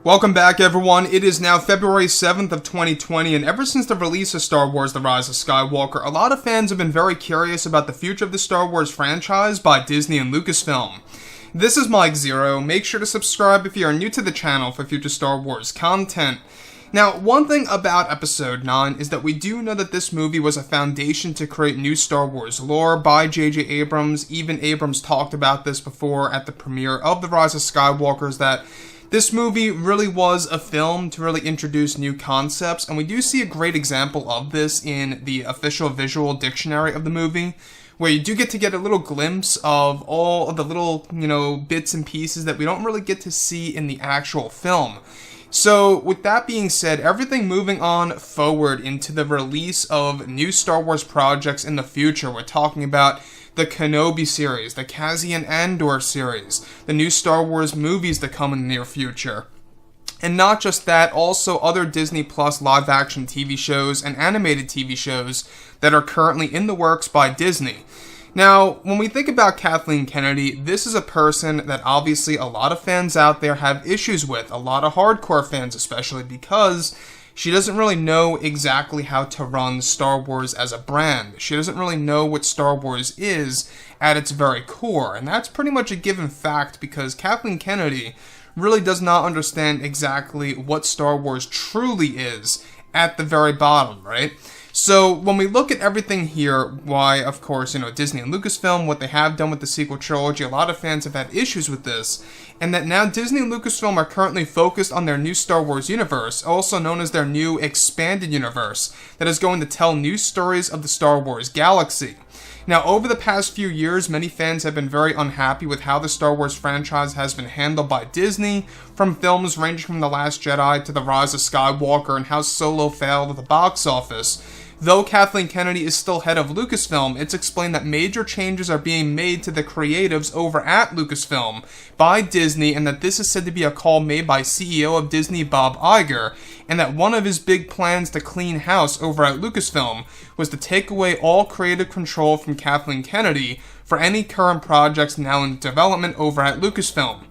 Welcome back, everyone. It is now February 7th of 2020, and ever since the release of Star Wars The Rise of Skywalker, a lot of fans have been very curious about the future of the Star Wars franchise by Disney and Lucasfilm. This is Mike Zero. Make sure to subscribe if you are new to the channel for future Star Wars content. Now, one thing about Episode 9 is that we do know that this movie was a foundation to create new Star Wars lore by J.J. Abrams. Even Abrams talked about this before at the premiere of The Rise of Skywalker, that this movie really was a film to really introduce new concepts, and we do see a great example of this in the official visual dictionary of the movie, where you do get a little glimpse of all of the little, bits and pieces that we don't really get to see in the actual film. So, with that being said, everything moving on forward into the release of new Star Wars projects in the future. We're talking about the Kenobi series, the Cassian Andor series, the new Star Wars movies that come in the near future. And not just that, also other Disney Plus live-action TV shows and animated TV shows that are currently in the works by Disney. Now, when we think about Kathleen Kennedy, this is a person that obviously a lot of fans out there have issues with, a lot of hardcore fans especially, because she doesn't really know exactly how to run Star Wars as a brand. She doesn't really know what Star Wars is at its very core, and that's pretty much a given fact because Kathleen Kennedy really does not understand exactly what Star Wars truly is at the very bottom, right? So, when we look at everything here, why, of course, Disney and Lucasfilm, what they have done with the sequel trilogy, a lot of fans have had issues with this, and that now Disney and Lucasfilm are currently focused on their new Star Wars universe, also known as their new expanded universe, that is going to tell new stories of the Star Wars galaxy. Now, over the past few years, many fans have been very unhappy with how the Star Wars franchise has been handled by Disney, from films ranging from The Last Jedi to The Rise of Skywalker and how Solo failed at the box office. Though Kathleen Kennedy is still head of Lucasfilm, it's explained that major changes are being made to the creatives over at Lucasfilm by Disney, and that this is said to be a call made by CEO of Disney, Bob Iger, and that one of his big plans to clean house over at Lucasfilm was to take away all creative control from Kathleen Kennedy for any current projects now in development over at Lucasfilm.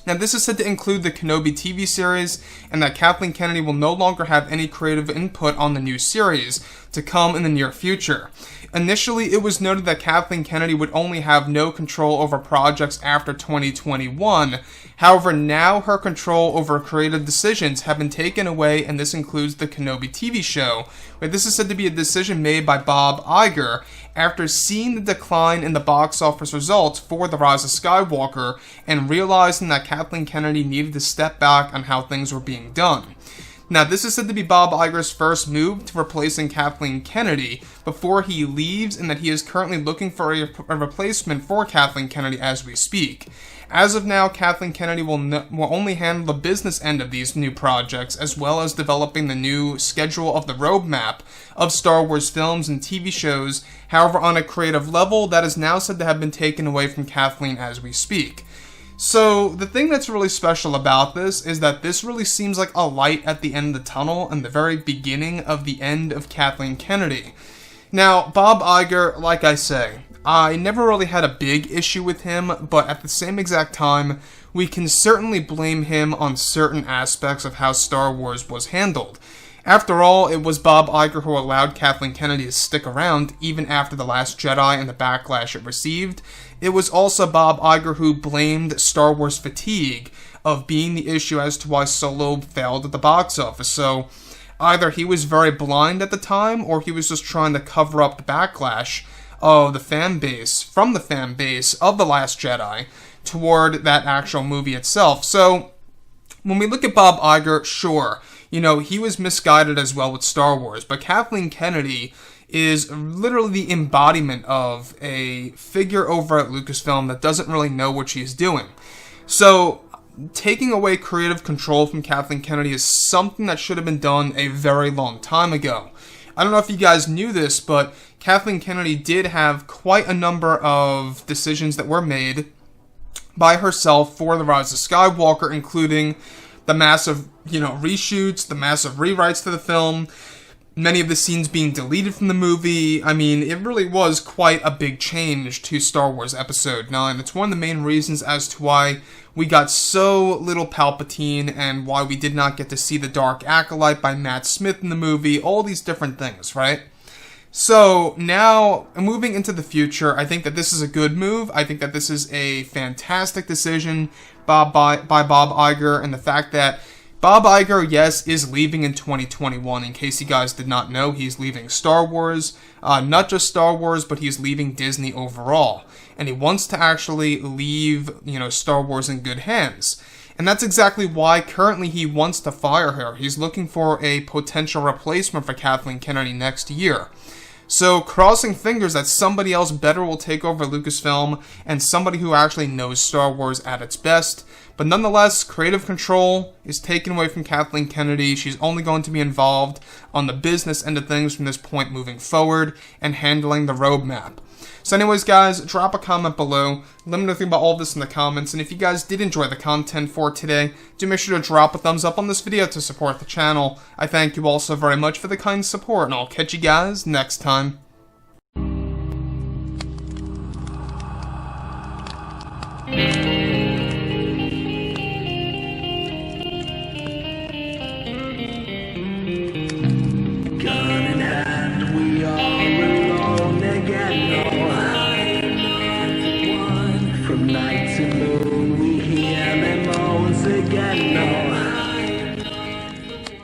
Now, this is said to include the Kenobi TV series, and that Kathleen Kennedy will no longer have any creative input on the new series to come in the near future. Initially, it was noted that Kathleen Kennedy would only have no control over projects after 2021. However, now her control over creative decisions have been taken away, and this includes the Kenobi TV show, where this is said to be a decision made by Bob Iger after seeing the decline in the box office results for The Rise of Skywalker and realizing that Kathleen Kennedy needed to step back on how things were being done. Now, this is said to be Bob Iger's first move to replacing Kathleen Kennedy before he leaves, and that he is currently looking for a replacement for Kathleen Kennedy as we speak. As of now, Kathleen Kennedy will only handle the business end of these new projects, as well as developing the new schedule of the roadmap of Star Wars films and TV shows. However, on a creative level, that is now said to have been taken away from Kathleen as we speak. So, the thing that's really special about this is that this really seems like a light at the end of the tunnel and the very beginning of the end of Kathleen Kennedy. Now, Bob Iger, like I say, I never really had a big issue with him, but at the same exact time, we can certainly blame him on certain aspects of how Star Wars was handled. After all, it was Bob Iger who allowed Kathleen Kennedy to stick around even after The Last Jedi and the backlash it received. It was also Bob Iger who blamed Star Wars fatigue of being the issue as to why Solo failed at the box office. So, either he was very blind at the time, or he was just trying to cover up the backlash of the fan base, from the fan base of The Last Jedi, toward that actual movie itself. So, when we look at Bob Iger, sure, he was misguided as well with Star Wars, but Kathleen Kennedy is literally the embodiment of a figure over at Lucasfilm that doesn't really know what she's doing. So, taking away creative control from Kathleen Kennedy is something that should have been done a very long time ago. I don't know if you guys knew this, but Kathleen Kennedy did have quite a number of decisions that were made by herself for The Rise of Skywalker, including the massive, reshoots, the massive rewrites to the film, many of the scenes being deleted from the movie. I mean, it really was quite a big change to Star Wars Episode 9. It's one of the main reasons as to why we got so little Palpatine and why we did not get to see the Dark Acolyte by Matt Smith in the movie, all these different things, right? So, now, moving into the future, I think that this is a good move. I think that this is a fantastic decision by Bob Iger, and the fact that Bob Iger, yes, is leaving in 2021. In case you guys did not know, he's leaving Star Wars. Not just Star Wars, but he's leaving Disney overall. And he wants to actually leave, Star Wars in good hands. And that's exactly why currently he wants to fire her. He's looking for a potential replacement for Kathleen Kennedy next year. So, crossing fingers that somebody else better will take over Lucasfilm, and somebody who actually knows Star Wars at its best. But nonetheless, creative control is taken away from Kathleen Kennedy. She's only going to be involved on the business end of things from this point moving forward, and handling the roadmap. So anyways, guys, drop a comment below. Let me know what you think about all of this in the comments. And if you guys did enjoy the content for today, do make sure to drop a thumbs up on this video to support the channel. I thank you all so very much for the kind support, and I'll catch you guys next time.